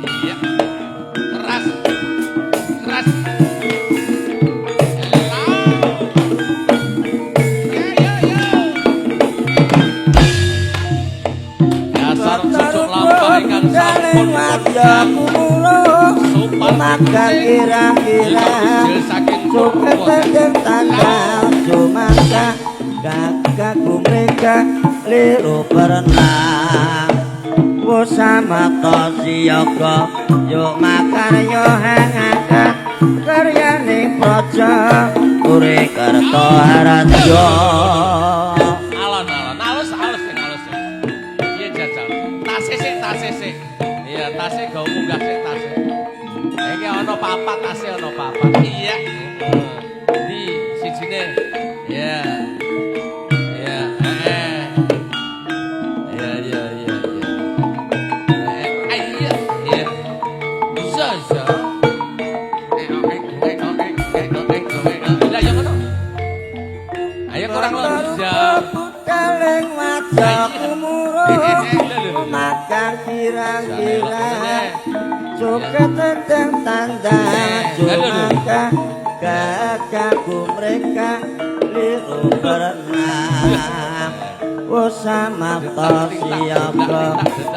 Iya. Keras. Keras. Dasar cucuk lampah ingkang sampun maka kira-kira suket tendeng tanda cumaka gagak mereka liru berenang sama tosiyoko yuk makaryo hangakat karyane projo ure kerto haranjo alon-alon alus-alus sing alus iya jajal tasih sik iya tasih gak munggah sik tasih iki ana papat tasih ana papat iya di sijine iya iya ayo kurang lonjak kaleng wajah umuro makan kirang-kirang suket tendeng tanda cumaka gagakku mereka liru berenang sama tosiyoko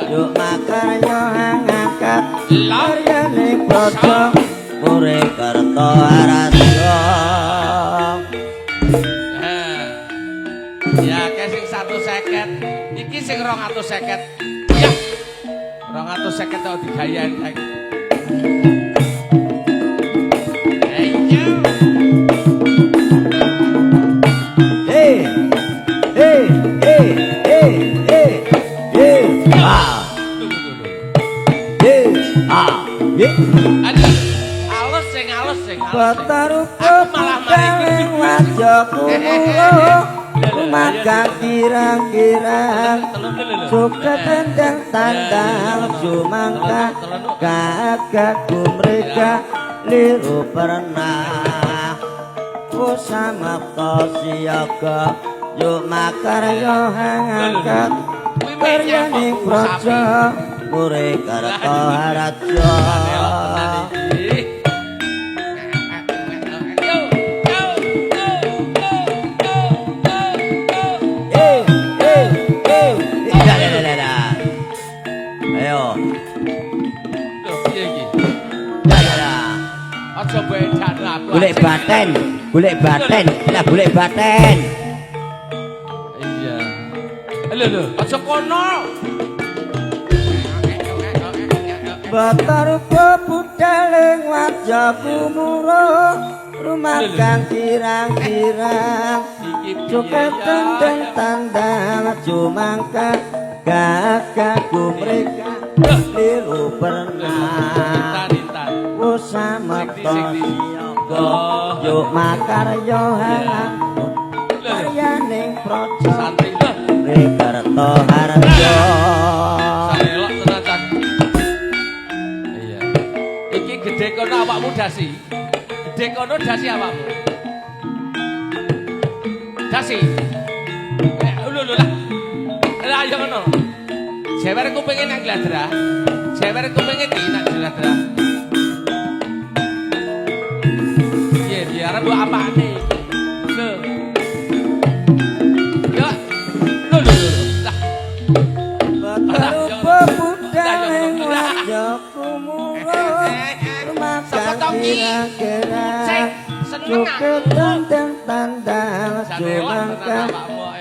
yuk makaryo hangakat karyane projo mure kerto haranjo ya kesing 150 iki sing 250 ya 250 tau digayain saiki Alus sing Bataruku kaleng wajahku makan kirang-kirang suket tendang tandang cumangka gagakku mereka liru pernah sama tosiyoko yuk makaryo hangakat karyane projo mure kerto haranjo golek baten lah golek baten iya lho aja kono batar budaleng wajahku murah rumakan kirang-kirang suket tendeng tandang cumangka gagakku mereka liru pernah sama tosiyoko yuk makaryo halang karyane projo rekerto haranjo sarelok tenan iya iki gede kono awakmu dasi gede kono dasi awakmu dasi lho lah ayo ngono jewer kupinge nang gladra jewer kupinge di nang gladra biar buat apa nih? Lho. Ya. Lho. Lah. Bataruku budaleng wajahku murah makan kirang-kirang suket tendeng tandang cumangka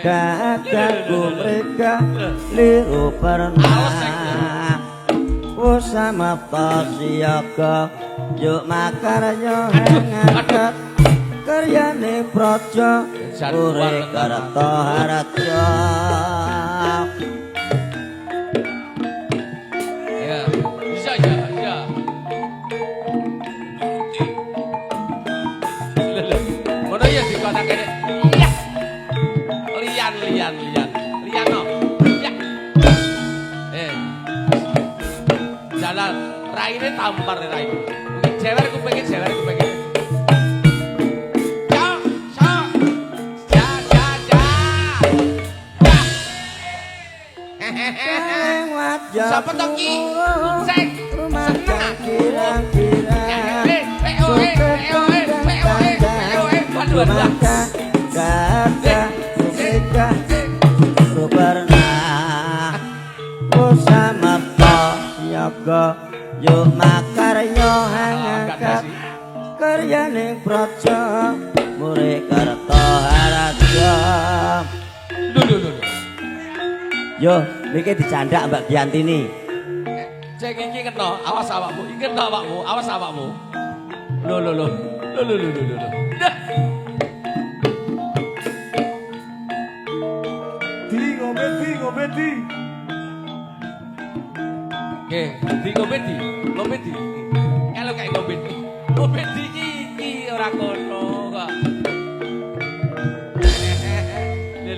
gagakku mereka liru pernah sama tosiyoko yuk makaryo hangakat karyane projo ure kerto haranjo ya bisa ya ngono ya dikotak kene lian no ya jalan raine tampar raine jewer kupingin kaleng wajahku sapa to ki? Sek. cuma kakak mereka ku pernah bersama Yogo yuk makaryo hangangkat karya ning praja mure karta haraja yo niki dicandak Mbak Giantini cek iki kena awas awakmu iki kena awakmu awas awakmu lho dah ngombe di ngombe di kalau kayak ngombe di iki ora kono kok lho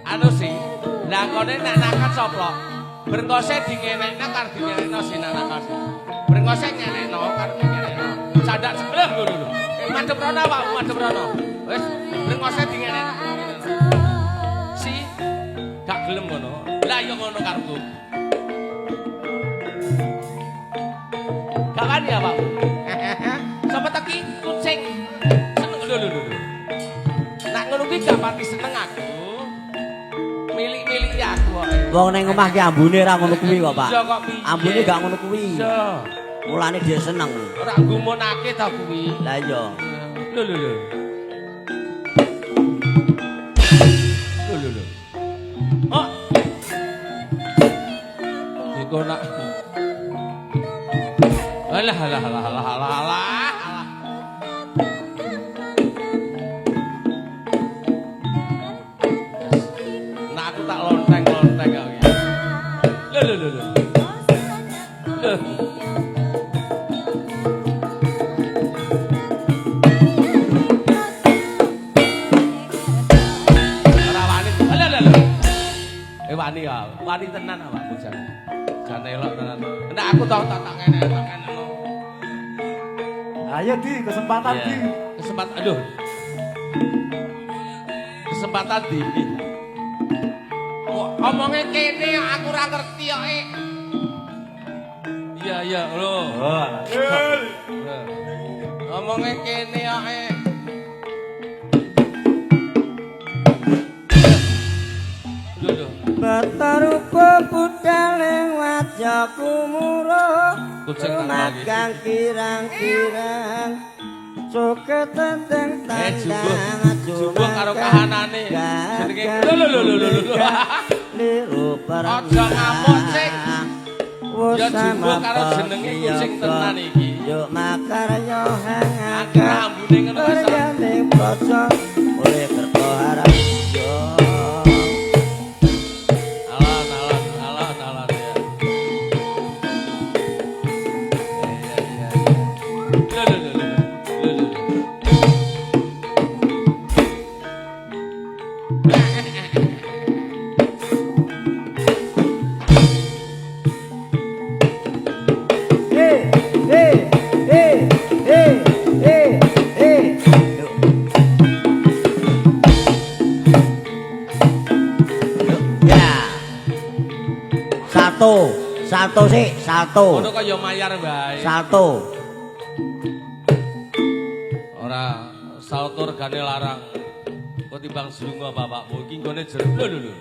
anu sih lakone nek nakan sapa brengkose dingenekna karo dingenekno sinanakan brengkose ngenekno karo dingenekno candak sebelah lho madhep rono awakmu madhep rono wis brengkose dingenekno si gak gelem ngono lah ya ngono karepku gak wani awakmu sapa teki kucing seneng lho nak ngono ki gak pati seneng aku milik-milik aku kok. Wong ning omah ki ambune ra ngono kuwi kok, Pak. Iya kok piye? Ambune gak ngono kuwi. Iya. Mulane dia seneng. Ora gumunake ta kuwi. Lah iya. Lho. Oh. Iku nak. Alah. Aku tak lonteng kok iki. Lho. Ora wani. Wani ya. Wani tenan awakmu jan. Jan elok tenan. Nek aku tak ngene. Ayo di kesempatan di. Aduh. Kesempatan di. Omongnya kene aku ora ngerti kok. Iya lho. Omongnya kene kok. Lho. Batarupa pudaling wajaku muruh Rumagang kirang-kirang Suket tenteng tandang Jumbo karo kahanane jenenge lho. Liru perang Aja ngamuk sing. Ya jumbo karo jenenge kucing tenan iki. Yuk makaryo Aku hangaka ambune ngono wis. Karyaning praja oleh kerto harap yo Alon ya. Lho. Salto sih, salto. Ngono kok ya mayar bae. Salto. Ora salto regane larang. Kok timbang slunga bapakmu iki nggone jero. Lho.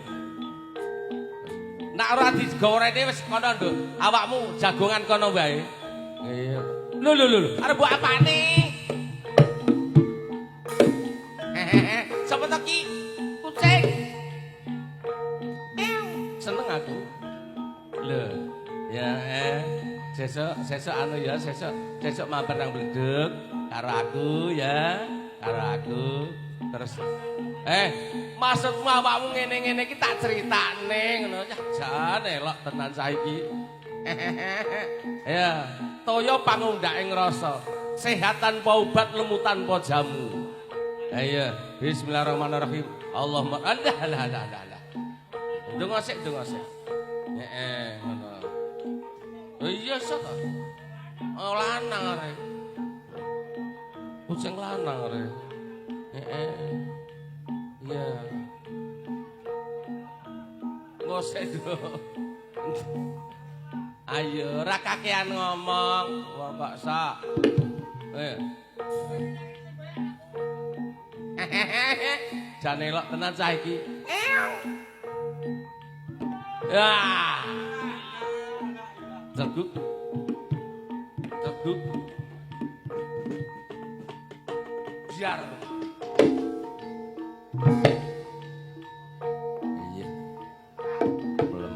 Nak ora digorene wis kono nduk. Awakmu jagongan kono wae. Iya. Lho. Arep mbok apane? Sapa to ki? Kucing. Seneng aku. Lho. Ya sesuk anu ya, sesuk mampir nang Bledug karo aku ya, karo aku. Terus maksudmu awakmu ngene-ngene iki tak critakne ngono. Jan elok tenan saiki. Ya, toya pangundake ngrasa. Sehat tanpa obat, lemu tanpa jamu. Ayo, bismillahirrahmanirrahim. Allahumma Allah. Donga sik. Ngono. Oh iya sok. Oh lanang arek. Kucing lanang arek. Iya. Ngosek do. Ayo, ora kakean ngomong. Wong kok sok. Jan elok tenan cah iki. Ya. Ceguk. Ceguk. Biar. Iya. Belum.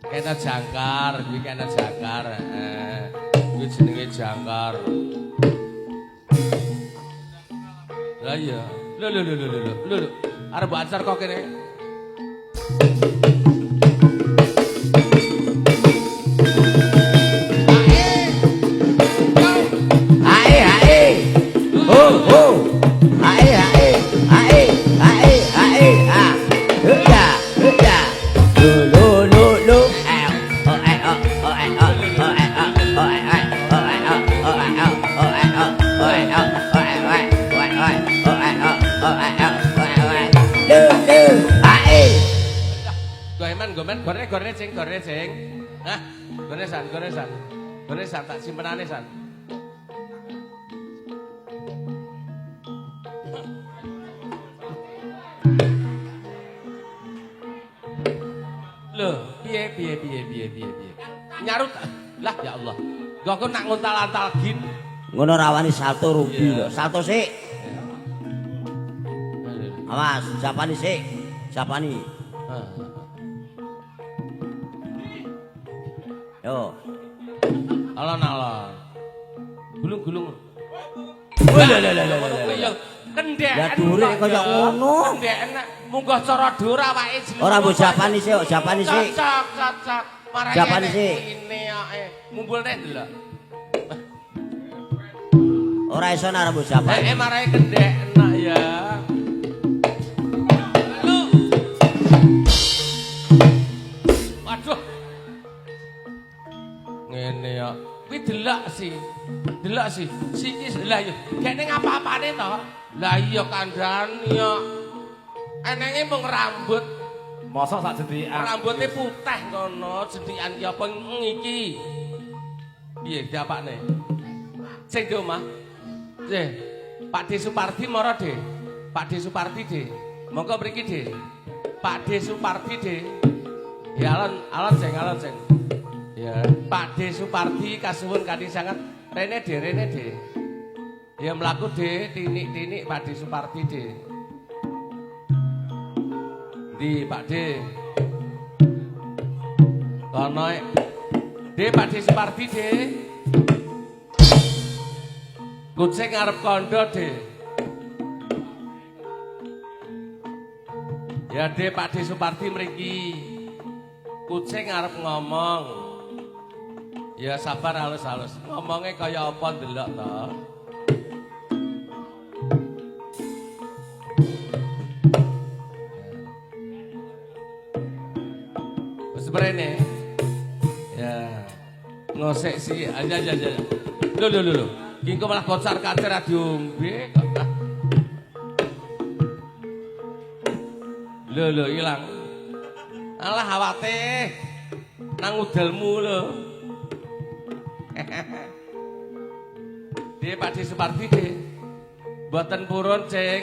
Kena jangkar, kuwi kena jangkar. Kuwi jenenge jangkar. Lah iya. Lho. Arep mbok acar kok kene. Gorene sing. Hah? Gorene san tak simpenane san. Loh, piye. Nyarut. Lah ya Allah. Kok nak ngontal-antal gin. Ngono rawani salto rugi lho. Salto sik. Awas, japani sik. Japani. Yo. Alon-alon. Gulung-gulung. Lho. Kendek. Ya dure kaya ngono. Kendek enak. Munggah cara dur awake jeneng. Ora mbok japani sik, japani sik. Cocok. Japani sik. Ini kok ngumpulne ndelok. Ora iso nek mbok japani. Marai kendek enak ya. Waduh. Ngene ya. Kuwi delok sih. Siki lah ya. Kene ngapa-apane to? Lah iya kandhane ya. Enenge mung rambut. Mosok sak jendikan. Rambutnya putih kono, jendikan ki apa iki. Piye diapakne? Sing di omah. Pak De Supardi mara, De. Pak De Supardi, De. Monggo mriki, De. Pak De Supardi, De. Ya alon sing. Ya, Pak De Supardi kasuwun kanthi sanget. Rene, De. Ya mlaku, De, tinik-tinik Pak De Supardi, De. Di Pak De. Kono De Pak De Supardi, De. Kucing ngarep kondo, De. Ya De Pak De Supardi mriki. Kucing ngarep ngomong. Ya sabar halus-halus. Ngomongnya kaya apa ndelok to. Seperene. Ya. Ngosek sih aja. Lho. Ki engko malah kocar-kacir ra diombe kok. Lho ilang. Alah awate nang udelmu lho. De Pak De Supardi, De. Mboten purun, Cing.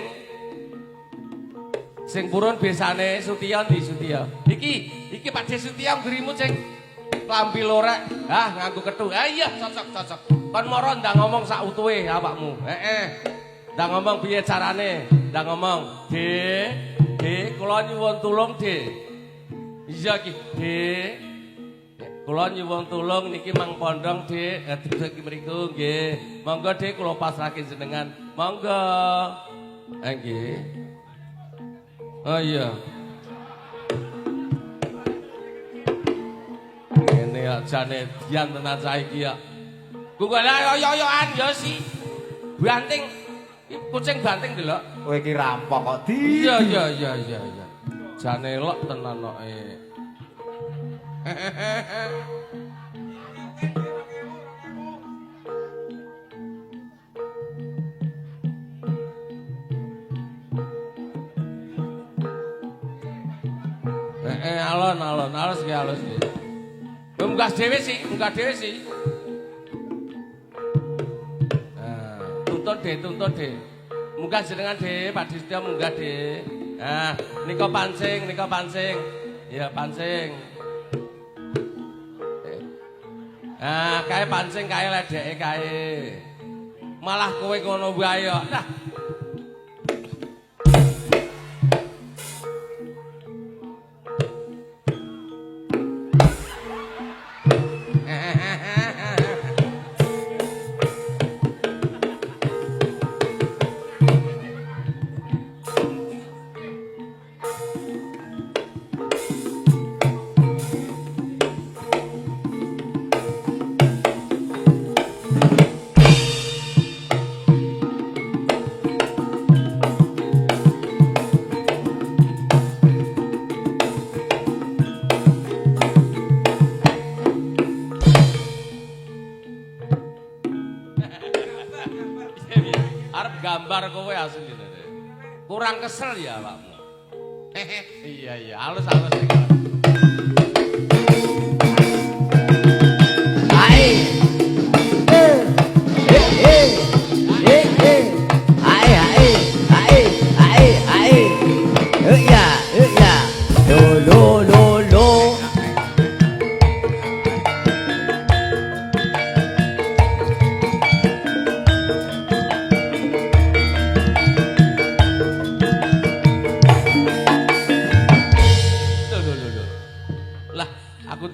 Sing purun biasane Sutiya ndi Sutiya. Iki Pak De Sutiya ngrimu Cing. Klambi lorek. Nganggo kethu. Iya cocok. Kon mara ndang ngomong sak utuhe awakmu. Ndang ngomong piye carane? Ndang ngomong, De, kula nyuwun tulung, De. Iya ki, De. Kula nyuwun tulung niki Mang Pondong, De. Iki mriku nggih. Monggo, De, kula pasrahke jenengan. Monggo. Nggih. Oh iya. Ini jane dian tenan cah iki ya. Gugala yo-yoan ya si. Banting. Kucing banting delok. Kowe iki rampok kok di. Iya. Jane elok tenan kok. halus ki halus ki. Munggah dhewe sih, munggah dhewe sih. Tuntun deh. Munggah jenengan deh, Pak Distya munggah deh. Nah, nika pancing. Iya, pancing. Nah, kae pancing kae ledeke kae. Malah kowe ngono wae kok. Nah. Gambar kowe asli kurang kesel ya Pakmu. Iya halus.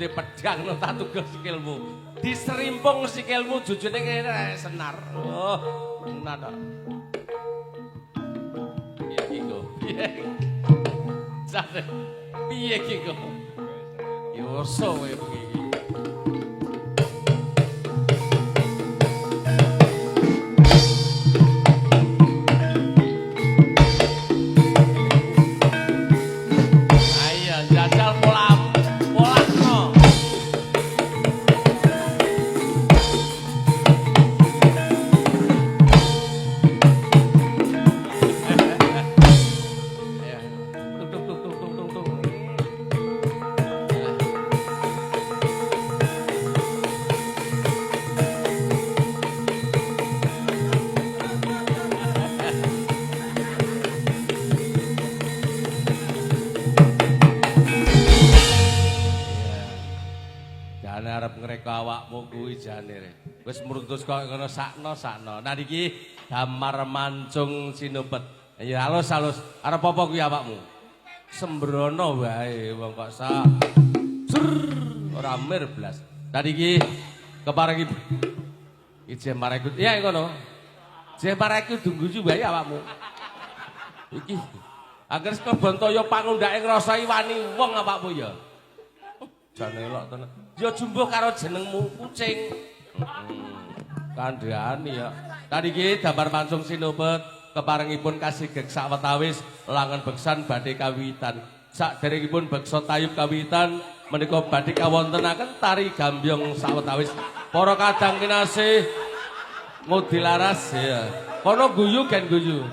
Pedang no tak tugas sikilmu. Diserimpung sikilmu jujune kene senar. Oh, tenan kok. Piye iki kok? Piye iki kok? Yo so kowe iki. Ayo jajal pola arep ngreka awakmu kuwi jane. Wis mruntus kok ngono sakno. Nah iki damar mancung sinupet. Ya halus. Arep apa kuwi awakmu? Sembrono wae wong kok sak. Ora mir blas. Tadi iki kepareng iki jemar iku. Ya ngono. Jemar iku dungguju wae awakmu. Iki agar Bontaya pangundake ngrasai wani wong awakmu ya. Jane elok tenan. Ya jumbuh karo jenengmu kucing. Kandhani ya. Tadi iki damar mancung sinupet keparengipun kasih gek sawetawis langan beksan badhe kawitan. Saderengipun beksa tayub kawitan menika badhe kawontenaken tari gambyong sawetawis. Para kadang kinasih ngudi laras ya. Kono guyu gen guyu.